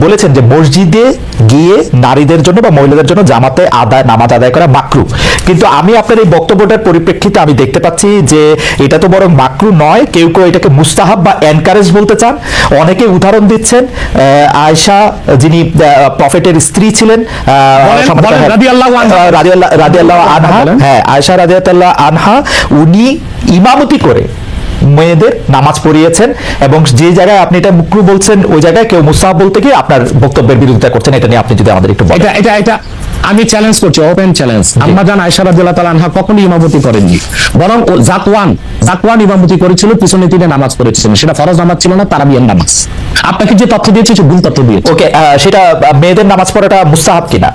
বলেছেন যে মসজিদে গিয়ে নারীদের জন্য বা মহিলাদের জন্য জামাতে নামাজ আদায় করা মাকরু, কিন্তু আমি আপনার এই বক্তব্যটার পরিপ্রেক্ষিতে আমি দেখতে পাচ্ছি যে এটা তো বরং মাকরু নয়, কেউ কেউ এটাকে মুস্তাহাব বা এনকারেজ বলতে চান। অনেকে উদাহরণ দিচ্ছেন আয়েশা যিনি প্রফেটের স্ত্রী ছিলেন রাদিয়াল্লাহু আনহা, হ্যাঁ আয়েশা রাদিয়াল্লাহু আনহা, উনি ইমামতি করে মেয়েদের নামাজ পড়িয়েছেন, এবং যে জায়গায় আপনি এটা মুকরু বলছেন ওই জায়গায় কেউ মুস্তাহাব বলতে গিয়ে আপনার বক্তব্যের বিরোধিতা করছেন। এটা নিয়ে আপনি যদি আমাদের একটু বলেন। এটা আমি চ্যালেঞ্জ করছি, ওপেন চ্যালেঞ্জ। আম্মা জান আয়েশা রাদিয়াল্লাহু তাআলা আনহা কখনোই ইমামতি করেননি, বরং জাকওয়ান ইমামতি করেছিল, পিছনে তিনি নামাজ পড়েছিলেন। সেটা ফরজ নামাজ ছিল না, তারাবিয়ার নামাজ। আপনাকে যে তথ্য দিয়েছে সে ভুল তথ্য দিয়েছে। ওকে, সেটা মেয়েদের নামাজ পড়াটা মুস্তাহাব কিনা?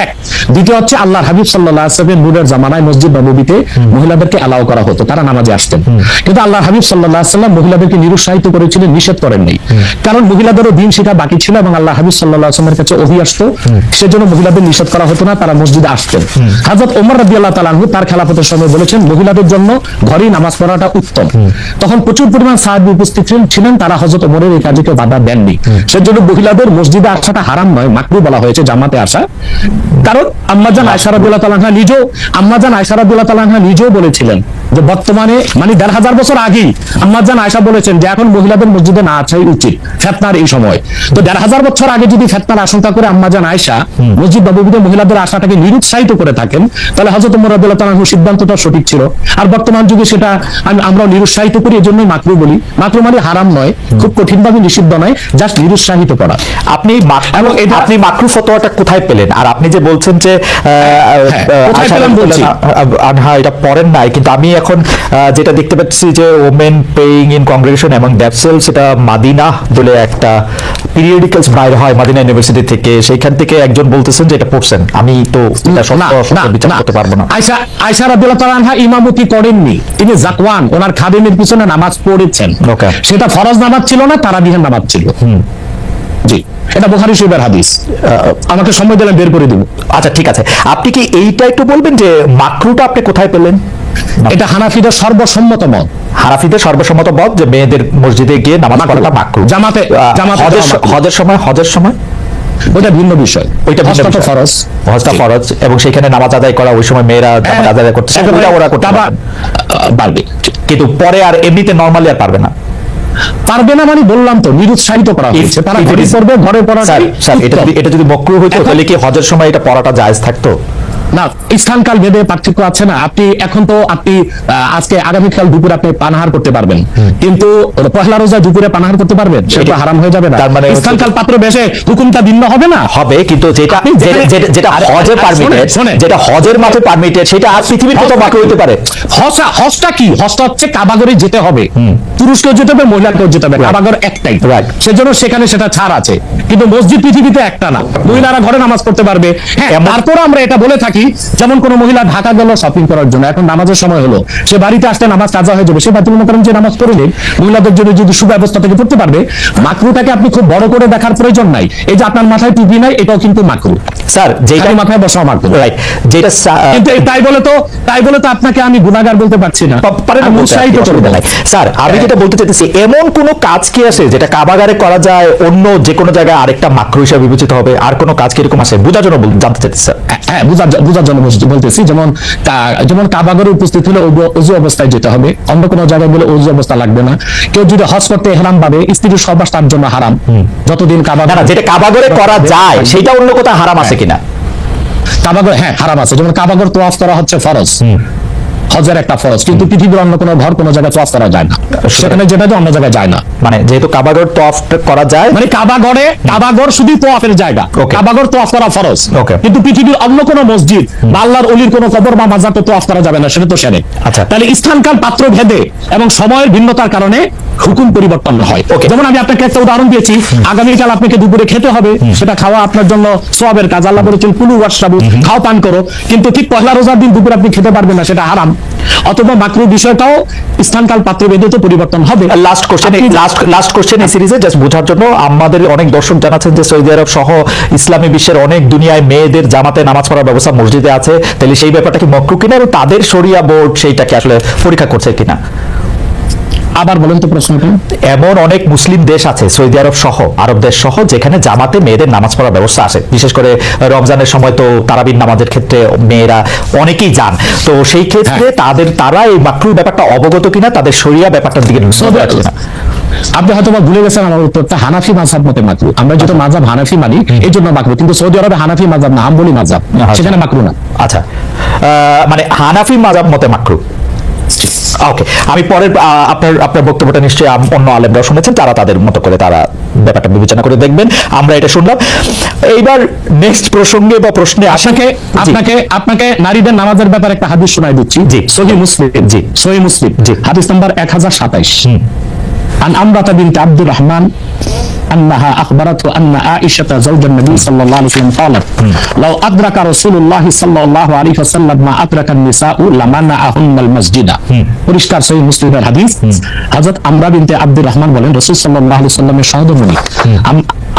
এক দ্বিতীয় হচ্ছে আল্লাহর হাবিব সাল্লাল্লাহু আলাইহি ওয়াসাল্লামের নূরের জামানায় মসজিদ নববীতে মহিলাদেরকে অ্যালাউ করা হতো, তারা নামাজে আসতেন। কিন্তু আল্লাহর হাবিব সাল্লাল্লাহু আলাইহি ওয়াসাল্লাম মহিলাদেরকে নিরুৎসাহিত করেছিলেন, নিষেধ করেন নাই। কারণ মহিলাদেরও দিন শেখা বাকি ছিল এবং আল্লাহ হাবিব সাল্লাল্লাহু আলাইহি ওয়াসাল্লামের কাছে ওহী আসতো, সেজন্য মহিলাদের নিষেধ করা হতো না, তারা মসজিদে আসতেন। হযরত ওমর রাদিয়াল্লাহু তাআলা আনহু তার খেলাফতের সময় বলেছেন মহিলাদের জন্য ঘরেই নামাজ পড়াটা উত্তম। তখন প্রচুর পরিমাণ সাহাবী উপস্থিত ছিলেন, তারা হযরত ওমরের এই কাজকে বাধা দেননি। সেজন্য মহিলাদের মসজিদে আসাটা হারাম নয়, মাকরু বলা হয়েছে জামাতে আসা। কারণ আম্মা জান আয়েশা রাদিয়াল্লাহু তাআলা আনহা নিজেও বলেছিলেন যে বর্তমানে মানে ১৫০০ বছর আগেই আম্মা জান আয়েশা বলেছেন যে এখন মহিলাদের মসজিদে না আসাই উচিত ফিতনার এই সময়। তো ১৫০০ বছর আগে যদি ফিতনার আশঙ্কা করে আম্মা জান আয়েশা মসজিদ নববীতে মহিলাদের আসাটাকে নিরুৎসাহিত করে থাকেন, তাহলে হযরত ওমর রাদিয়াল্লাহু তাআলা আনহুর সিদ্ধান্তটা সঠিক ছিল। আর বর্তমান যুগে সেটা আমরা নিরুৎসাহিত করি, এজন্যই মাকরু বলি। মাকরু মানে হারাম নয়, খুব কঠিনভাবে নিষিদ্ধ নয়, জাস্ট নিরুৎসাহিত করা। আপনি মাকরু ফতোয়াটা কোথায় পেলেন? আর আপনি যে বলছেন যে আনহা এটা পড়েন নাই, কিন্তু আমি এখন যেটা দেখতে পাচ্ছি যে ওমেন পেইং ইন কংগ্রেগেশন এবং দ্যাটসেলস, এটা মাদিনা বলে একটা পিরিয়ডিক্যালস বাইর হয় মাদিনা ইউনিভার্সিটি থেকে, সেইখান থেকে একজন বলতেছেন যে এটা পড়ছেন। আমি তো এটা বিচার করতে পারবো না। আয়েশা রাদিয়াল্লাহু তাআলা আনহা ইমামতি করেননি, তিনি জাকওয়ান ওনার খাদেমের পিছনে নামাজ পড়েছেন। সেটা ফরজ নামাজ ছিল না, তারাবিহের নামাজ ছিল। জি, এটা বুখারী শরীফের হাদিস। আমাকে সময় দিলে বের করে দিব। আচ্ছা ঠিক আছে, আপনি কি এইটা একটু বলবেন যে মাকরুটা আপনি কোথায় পেলেন? এটা হানাফিদের সর্বসম্মত মত। হানাফিদের সর্বসম্মত মত যে মেয়েদের মসজিদে গিয়ে নামাজ পড়াটা মাকরু। জামাতে হজের সময় ওটা ভিন্ন বিষয়, ওইটা হজটা ফরজ, হজটা ফরজ, এবং সেখানে নামাজ আদায় করা ওই সময় মেয়েরা নামাজ আদায় করতে ওরা করতে পারবে, কিন্তু পরে আর এমনিতে নরমালি আর পারবে না। পারবে না মানে বললাম তো নিরুৎসাহিত করা হয়েছে, তারা ঘরে পড়বে, ঘরে পড়া। স্যার এটা যদি মাকরু হইতো তাহলে কি হজের সময় এটা পড়াটা জায়েজ থাকতো? না, স্থানকাল ভেদে পার্থক্য আছে না। আপনি আজকে আগামীকাল দুপুরে আপনি পানাহার করতে পারবেন, কিন্তু পহেলা রোজা দুপুরে পানাহার করতে পারবেন, সেটা হারাম হয়ে যাবে না। তার মানে স্থানকাল পাত্র বেশে হুকুমটা ভিন্ন হবে না? হবে, কিন্তু যেটা হজের পারমিটেড, যেটা হজের মাঠে পারমিটেড, সেটা আর পৃথিবীর কোথাও বাকি হতে পারে? হজটা কি? হজটা হচ্ছে কাবাগরে যেতে হবে, পুরুষকেও যেতে হবে, মহিলাকেও যেতে হবে। কাবাগর একটাই, সেজন্য সেখানে সেটা ছাড় আছে, কিন্তু মসজিদ পৃথিবীতে একটা না। মহিলারা ঘরে নামাজ পড়তে পারবে। হ্যাঁ, তারপর আমরা এটা বলে থাকি, যেমন কোন মহিলা ঢাকা গেল শপিং করার জন্য, এখন নামাজের সময় হলো, সে বাড়িতে আসতে নামাজ কাজা হয়ে যাবে, সে বাইতুল মুকাররম যে নামাজ পড়লে মহিলাদের জন্য যদি সুব্যবস্থা থেকে পড়তে পারবে। মাকরুটাকে আপনি খুব বড় করে দেখার প্রয়োজন নাই। এই যে আপনার মাথায় টুপি নাই, এটাও কিন্তু মাকরু স্যার, যেটা মাথায় বসা মাকরু, রাইট। যেটা কিন্তু তাই বলে তো আপনাকে আমি গুনাহগার বলতে পারছি না, উৎসাহিত করব। স্যার, আমি যেটা বলতে চাইতেছি, এমন কোন কাজ কি আছে যেটা কাবাগারে করা যায়, অন্য যে কোনো জায়গায় আরেকটা মাকরু হিসেবে বিবেচিত হবে? আর কোন কাজ কি এরকম আছে? বোঝার জন্য জানতে চাইতেছি স্যার। হ্যাঁ, বুঝার জন্য বলতেছি। যেমন কাবাগরে উপস্থিত হলে ওযু অবস্থায় যেতে হবে, অন্য কোনো জায়গায় গেলে ওযু অবস্থা লাগবে না। কেউ যদি হজ করতে ইহরাম ভাবে, স্ত্রীর সহবাস তার জন্য হারাম যতদিন যেটা কাবাগরে করা যায়, সেটা অন্য কোথাও হারাম আছে কিনা? কাবাগর, হ্যাঁ হারাম আছে। যেমন কাবাগর তোয়াফ করা হচ্ছে ফরজ, হজের একটা ফরজ, কিন্তু পৃথিবীর অন্য কোনো ঘর কোনো জায়গায় তোয়াফ করা যায় না, সেখানে যেটা অন্য জায়গায় যায় না। মানে যেহেতু কাবাগর তোয়াফ করা যায়, মানে কাবাগর শুধু তোয়াফের জায়গা, কাবাগর তোয়াফ করা ফরজ, কিন্তু পৃথিবীর অন্য কোনো মসজিদ বা আল্লাহর ওলির কোনো কবর বা মাজার তো তোয়াফ করা যাবে না, সেটা তো সেরে। আচ্ছা, তাহলে স্থানকাল পাত্র ভেদে এবং সময়ের ভিন্নতার কারণে হুকুম পরিবর্তন হয়। যেমন আমি আপনাকে একটা উদাহরণ দিয়েছি, আগামীকাল আপনাকে দুপুরে খেতে হবে, সেটা খাওয়া আপনার জন্য সওয়াবের কাজ। আল্লাহ বলেছেন কুলু ওয়াশরাবু, খাও পান করো, কিন্তু ঠিক পহেলা রোজার দিন দুপুরে আপনি খেতে পারবেন না, সেটা হারাম। অথবা মাকরু বিষয়টাও স্থানকাল পাত্র ভেদে তো পরিবর্তন হবে। লাস্ট কোশ্চেন এই সিরিজে জাস্ট বোঝার জন্য, আমাদের অনেক দর্শক জানাচ্ছেন যে সৌদি আরব সহ ইসলামী বিশ্বের অনেক দুনিয়ায় মেয়েদের জামাতে নামাজ পড়ার ব্যবস্থা মসজিদে আছে, তাহলে সেই ব্যাপারটা কি মাকরু কিনা, এবং তাদের শরিয়া বোর্ড সেইটাকে আসলে পরীক্ষা করছে কিনা? আবার বলেন তো প্রশ্নটা। এমন অনেক মুসলিম দেশ আছে, সৌদি আরব সহ, আরব দেশ সহ, যেখানে জামাতে মেয়েদের নামাজ পড়ার ব্যবস্থা আছে। বিশেষ করে রমজানের সময় তো তারাবির নামাজের ক্ষেত্রে মেয়েরা অনেকেই যান। তো সেই ক্ষেত্রে তারা এই মাকরুর ব্যাপারটা অবগত কিনা, তাদের শরিয়া ব্যাপারটার দিকে নজর আছে কিনা? আপনি হয়তো বা ভুলে গেছেন আমার উত্তরটা। হানাফি মাযহাব মতে মাকরু। আমরা যেহেতু মাযহাব হানাফি মানি, এই জন্য মাকরু। কিন্তু সৌদি আরবে হানাফি মাযহাব না, হাম্বলি মাযহাব, সেখানে মাকরু না। আচ্ছা, মানে হানাফি মাযহাব মতে মাকরু। ওকে, আমি পরের আপনার বক্তব্যটা নিশ্চয়ই অন্য আলেমরাও শুনেছেন, তারা তাদের মতো করে তারা ব্যাপারটা বিবেচনা করে দেখবেন। আমরা এটা শুনলাম। এইবার নেক্সট প্রসঙ্গে বা প্রশ্নে আপনাকে নারীদের নামাজের ব্যাপারে একটা হাদিস শোনাই দিচ্ছি। জি। সহিহ মুসলিম। জি। সহিহ মুসলিম। জি। হাদিস নাম্বার 1027। عن أمرة بنت عبد الرحمن أنها أخبرته أن عائشة زوج النبي صلى الله عليه وسلم قالت لو أدرك رسول الله صلى الله عليه وسلم ما أدرك النساء لمنعهن المسجد। পরিষ্কার সহিহ মুসলিমের হাদিস। হযরত আমরা বিনতে আব্দুর রহমান বলেন, রাসূল সাল্লাল্লাহু আলাইহি ওয়াসাল্লামের সহধর্মিণী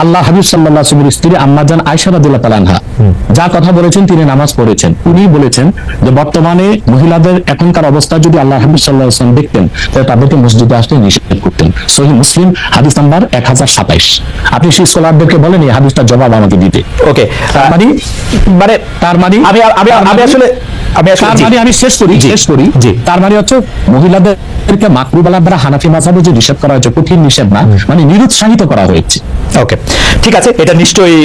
আল্লাহ হাবিব সাল্লাল্লাহু আলাইহি ওয়াসাল্লামের স্ত্রী আম্মা জান আয়েশা রাদিয়াল্লাহু তাআলা আনহা যা কথা বলেছেন, তিনি নামাজ পড়েছেন। উনি বলেছেন যে বর্তমানে মহিলাদের এখনকার অবস্থা যদি আল্লাহ হাবিব সাল্লাল্লাহু আলাইহি ওয়াসাল্লাম দেখতেন, তাহলে তাদেরকে মসজিদে আসতে নিষেধ করতেন। সহিহ মুসলিম হাদিস নাম্বার 1027। আপনি সেই স্কলারদেরকে বলেন এই হাদিসটার জবাব আমাকে দিতে। ওকে, তার মানে আমি শেষ করি। জি। তার মানে হচ্ছে মহিলাদেরকে মাকরু বলা দ্বারা হানাফি মাযহাবে যে নিষেধ করা হয়েছে, কঠিন নিষেধ না, মানে নিরুৎসাহিত করা হয়েছে। ওকে, ঠিক আছে, এটা নিশ্চয়ই